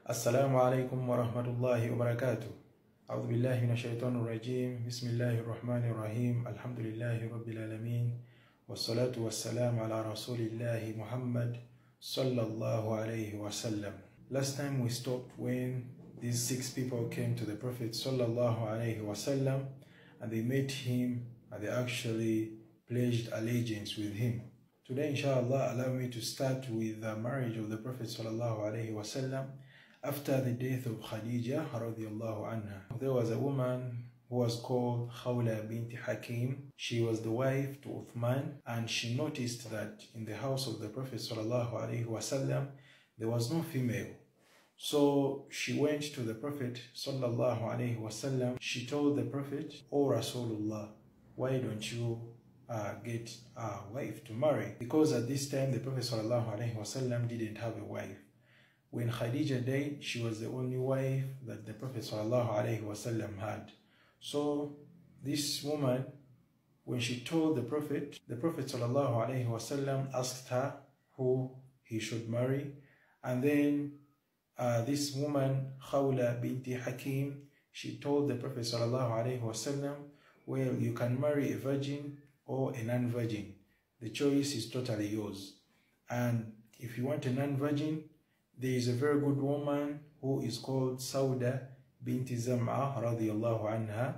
السلام عليكم ورحمة الله وبركاته. أعوذ بالله من الشيطان الرجيم. بسم الله الرحمن الرحيم. الحمد لله رب العالمين والصلاة والسلام على رسول الله محمد صلى الله عليه وسلم. Last time we stopped when these 6 people came to the Prophet sallallahu alaihi wasallam and they met him and they actually pledged allegiance with him. Today, inshallah, allow me to start with the marriage of the Prophet sallallahu alaihi wasallam. After the death of Khadija radiallahu anha, there was a woman who was called Khawla bint Hakim. She was the wife to Uthman, and she noticed that in the house of the Prophet sallallahu alaihi wasallam there was no female. So she went to the Prophet sallallahu alaihi wasallam. She told the Prophet, "O Rasulullah, why don't you get a wife to marry?" Because at this time the Prophet sallallahu alaihi wasallam didn't have a wife. When Khadija died, she was the only wife that the Prophet ﷺ had. So this woman, when she told the Prophet ﷺ asked her who he should marry. And then this woman, Khawla binti Hakim, she told the Prophet ﷺ, well, you can marry a virgin or a non-virgin. The choice is totally yours. And if you want a non-virgin, there is a very good woman who is called Sauda binti Zam'a radiallahu anha.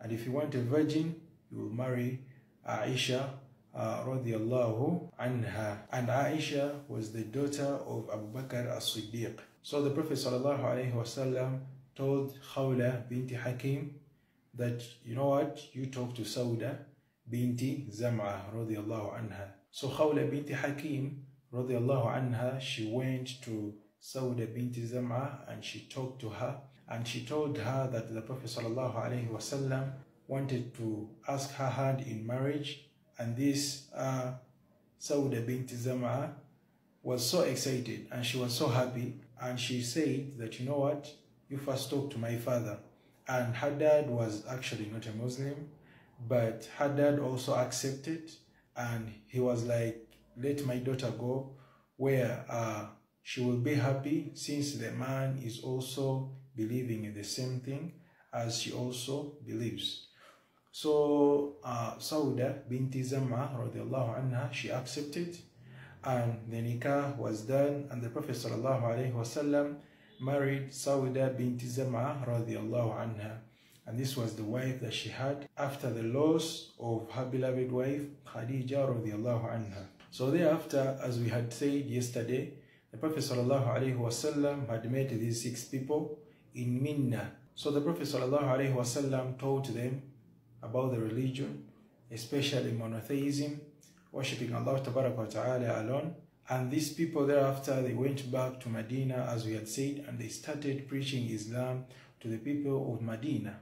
And if you want a virgin, you will marry Aisha radiallahu anha. And Aisha was the daughter of Abu Bakr as-Siddiq. So the Prophet sallallahu alaihi wasallam told Khawla binti Hakim that, you know what, you talk to Sauda binti Zam'a radiallahu anha. So Khawla binti Hakim radiallahu anha, she went to Sauda binti Zam'a and she talked to her, and she told her that the Prophet sallallahu alaihi wasallam wanted to ask her hand in marriage. And this Sauda binti Zam'a was so excited and she was so happy, and she said that, you know what, you first talk to my father. And her dad was actually not a Muslim, but her dad also accepted, and he was like, let my daughter go where she will be happy, since the man is also believing in the same thing as she also believes. So Sauda binti Zam'a radiallahu anha, she accepted, and the nikah was done, and the Prophet sallallahu alaihi wasallam married Sauda binti Zam'a radiallahu anha. And this was the wife that she had after the loss of her beloved wife Khadija radiallahu anha. So thereafter, as we had said yesterday, the Prophet ﷺ had met these 6 people in Minna. So the Prophet ﷺ taught them about the religion, especially monotheism, worshipping Allah Ta'ala alone. And these people thereafter, they went back to Medina, as we had said, and they started preaching Islam to the people of Medina.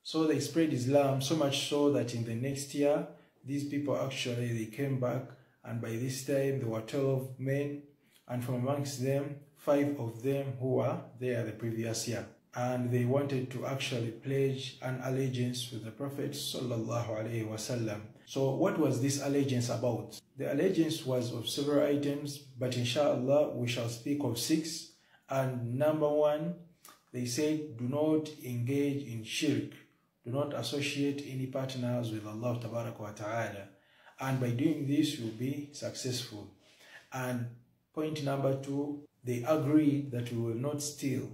So they spread Islam so much so that in the next year, these people actually, they came back. And by this time, there were 12 men, and from amongst them, 5 of them who were there the previous year. And they wanted to actually pledge an allegiance with the Prophet sallallahu alaihi wasallam. So what was this allegiance about? The allegiance was of several items, but inshallah, we shall speak of 6. And number 1, they said, do not engage in shirk. Do not associate any partners with Allah Ta'ala. And by doing this, you'll be successful. And point number 2, they agreed that we will not steal.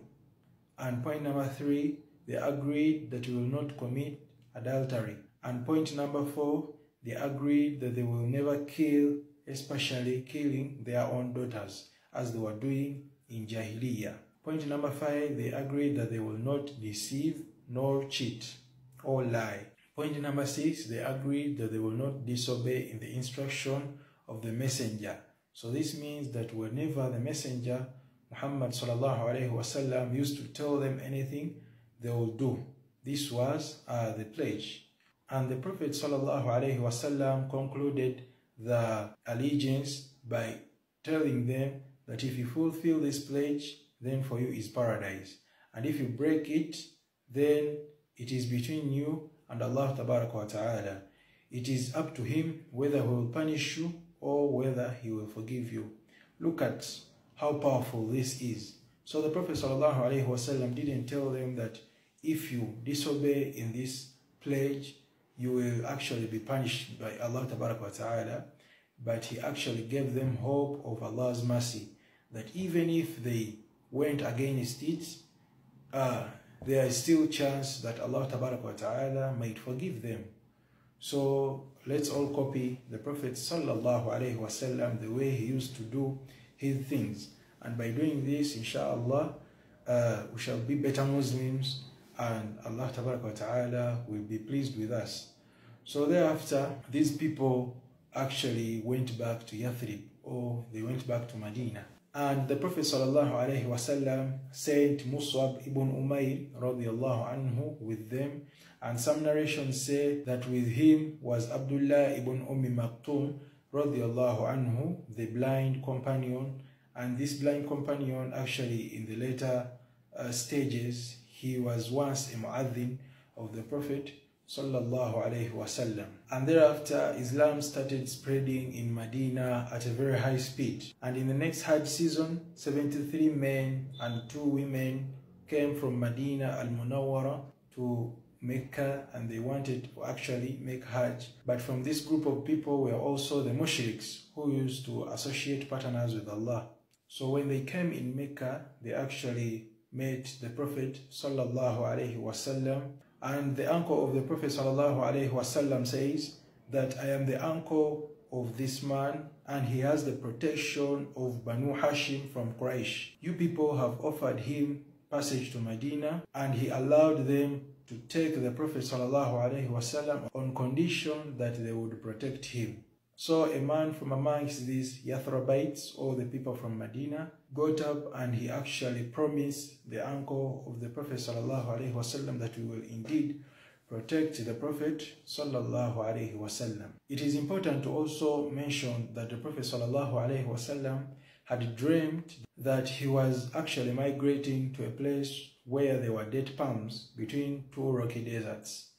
And point number 3, they agreed that we will not commit adultery. And point number 4, they agreed that they will never kill, especially killing their own daughters, as they were doing in Jahiliyyah. Point number 5, they agreed that they will not deceive nor cheat or lie. Point number 6, they agreed that they will not disobey in the instruction of the messenger. So this means that whenever the messenger, Muhammad sallallahu alaihi wasallam, used to tell them anything, they will do. This was the pledge. And the Prophet sallallahu alaihi wasallam concluded the allegiance by telling them that if you fulfill this pledge, then for you is paradise. And if you break it, then it is between you and Allah Ta'ala. It is up to Him whether He will punish you or whether He will forgive you. Look at how powerful this is. So the Prophet ﷺ didn't tell them that if you disobey in this pledge, you will actually be punished by Allah Ta'ala, but he actually gave them hope of Allah's mercy, that even if they went against it, there is still chance that Allah Ta'ala might forgive them. So let's all copy the Prophet ﷺ, the way he used to do his things. And by doing this, inshallah, we shall be better Muslims, and Allah Ta'ala will be pleased with us. So thereafter, these people actually went back to Yathrib, or they went back to Medina. And the Prophet ﷺ sent Mus'ab ibn Umayr radiallahu anhu with them. And some narrations say that with him was Abdullah ibn Maktum radiallahu anhu, the blind companion. And this blind companion, actually in the later stages, he was once a mu'adhin of the Prophet sallallahu alaihi wasallam. And thereafter, Islam started spreading in Medina at a very high speed. And in the next Hajj season, 73 men and 2 women came from Medina al-Munawwara to Mecca, and they wanted to actually make Hajj. But from this group of people were also the mushriks, who used to associate partners with Allah. So when they came in Mecca, they actually met the Prophet sallallahu alaihi wasallam. And the uncle of the Prophet sallallahu alaihi wasallam says that I am the uncle of this man, and he has the protection of Banu Hashim from Quraysh. You people have offered him passage to Medina, and he allowed them to take the Prophet sallallahu alaihi wasallam on condition that they would protect him. So a man from amongst these Yathrabites, or the people from Medina, got up and he actually promised the uncle of the Prophet sallallahu alaihi wasallam that we will indeed protect the Prophet sallallahu alaihi wasallam. It is important to also mention that the Prophet sallallahu alaihi wasallam had dreamt that he was actually migrating to a place where there were date palms between 2 rocky deserts,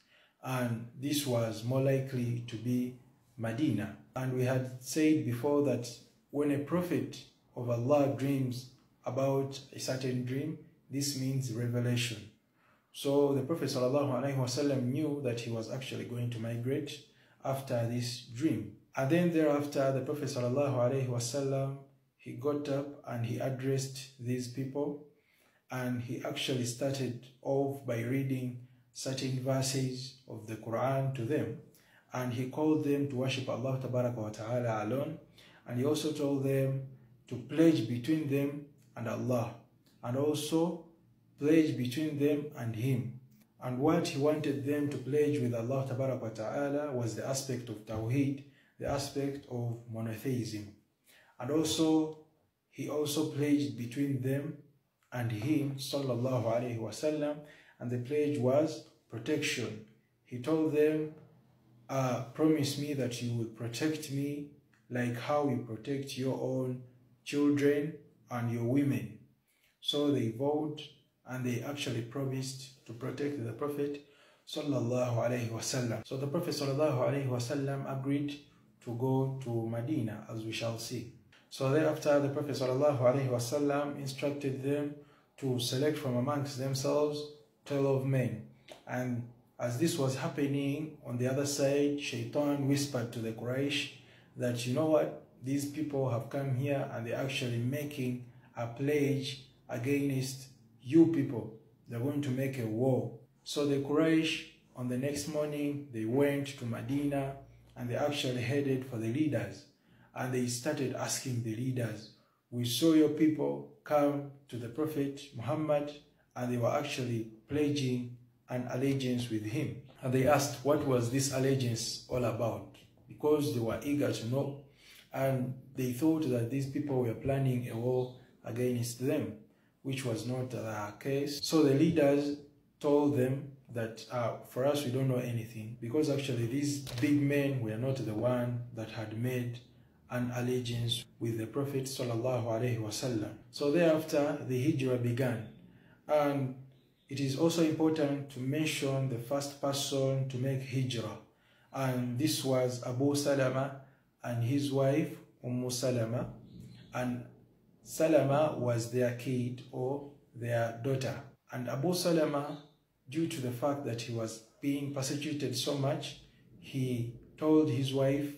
and this was more likely to be Medina. And we had said before that when a prophet of Allah dreams about a certain dream, this means revelation. So the Prophet ﷺ knew that he was actually going to migrate after this dream. And then thereafter, the Prophet ﷺ, he got up and he addressed these people, and he actually started off by reading certain verses of the Quran to them. And he called them to worship Allah Ta'ala alone. And he also told them to pledge between them and Allah, and also pledge between them and him. And what he wanted them to pledge with Allah Ta'ala was the aspect of Tawheed, the aspect of monotheism. And also, he also pledged between them and him, sallallahu alaihi wasallam, and the pledge was protection. He told them, promise me that you will protect me like how you protect your own children and your women. So they vowed, and they actually promised to protect the Prophet sallallahu alaihi wasallam. So the Prophet sallallahu alaihi wasallam agreed to go to Medina, as we shall see. So thereafter, the Prophet sallallahu alaihi wasallam instructed them to select from amongst themselves 12 men. And as this was happening, on the other side, Shaitan whispered to the Quraysh that, you know what, these people have come here and they're actually making a pledge against you people. They're going to make a war. So the Quraysh, on the next morning, they went to Medina and they actually headed for the leaders. And they started asking the leaders, we saw your people come to the Prophet Muhammad, and they were actually pledging an allegiance with him. And they asked, what was this allegiance all about? Because they were eager to know, and they thought that these people were planning a war against them, which was not the case. So the leaders told them that for us, we don't know anything, because actually these big men were not the one that had made an allegiance with the Prophet sallallahu alaihi wasallam. So thereafter, the hijrah began. And it is also important to mention the first person to make hijrah, and this was Abu Salama and his wife Salama. And Salama was their kid, or their daughter. And Abu Salama, due to the fact that he was being persecuted so much, he told his wife,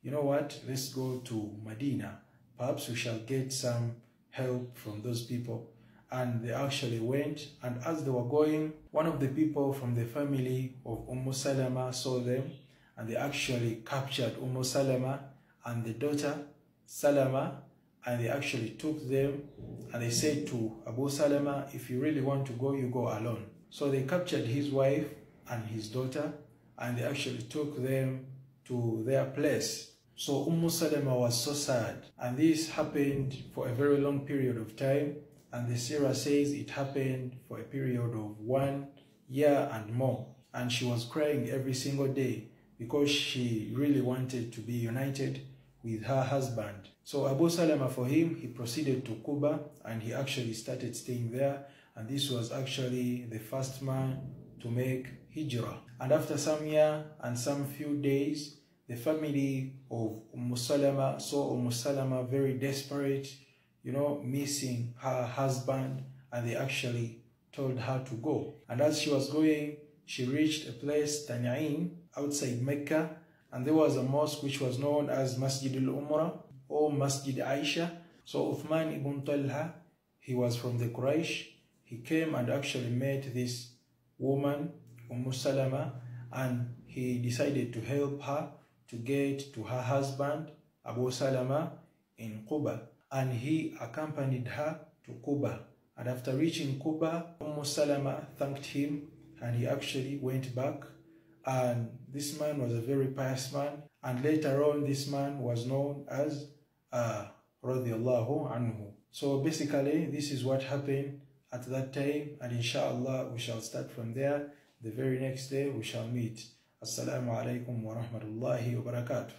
you know what, let's go to Medina. Perhaps we shall get some help from those people. And they actually went, and as they were going, one of the people from the family of Salama saw them, and they actually captured Salama and the daughter Salama, and they actually took them, and they said to Abu Salama, if you really want to go, you go alone. So they captured his wife and his daughter, and they actually took them to their place. So Salama was so sad, and this happened for a very long period of time, and the Sirah says it happened for a period of 1 year and more, and she was crying every single day because she really wanted to be united with her husband. So Abu Salama, for him, he proceeded to Quba, and he actually started staying there, and this was actually the first man to make hijrah. And after some year and some few days, the family of Salama saw Salama very desperate, missing her husband, and they actually told her to go. And as she was going, she reached a place, Tan'im, outside Mecca, and there was a mosque which was known as Masjid al-Umrah or Masjid Aisha. So Uthman ibn Talha, he was from the Quraysh. He came and actually met this woman, Salama, and he decided to help her to get to her husband, Abu Salama, in Quba. And he accompanied her to Quba. And after reaching Quba, Salama thanked him, and he actually went back. And this man was a very pious man. And later on, this man was known as Radiyallahu Anhu. So basically, this is what happened at that time. And inshallah, we shall start from there. The very next day, we shall meet. Assalamu alaikum wa rahmatullahi wa barakatuh.